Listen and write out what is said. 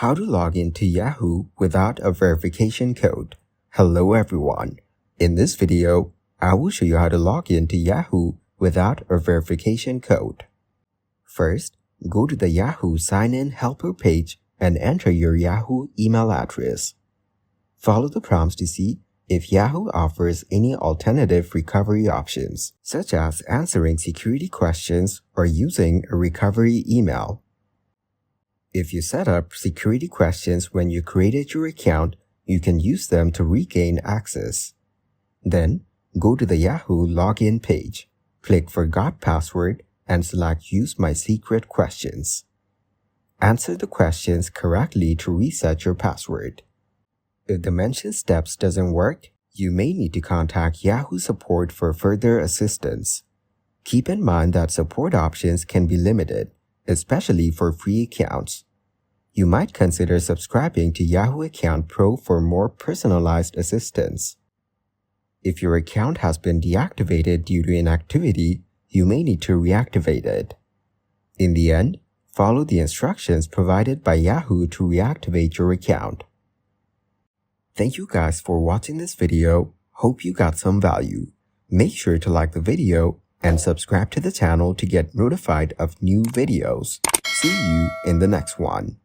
How to log into Yahoo without a verification code. Hello everyone. In this video, I will show you how to log into Yahoo without a verification code. First, go to the Yahoo Sign-In Helper page and enter your Yahoo email address. Follow the prompts to see if Yahoo offers any alternative recovery options, such as answering security questions or using a recovery email. If you set up security questions when you created your account, you can use them to regain access. Then, go to the Yahoo login page, click Forgot Password, and select Use My Secret Questions. Answer the questions correctly to reset your password. If the mentioned steps doesn't work, you may need to contact Yahoo support for further assistance. Keep in mind that support options can be limited, especially for free accounts. You might consider subscribing to Yahoo Account Pro for more personalized assistance. If your account has been deactivated due to inactivity, you may need to reactivate it. In the end, follow the instructions provided by Yahoo to reactivate your account. Thank you guys for watching this video. Hope you got some value. Make sure to like the video and subscribe to the channel to get notified of new videos. See you in the next one.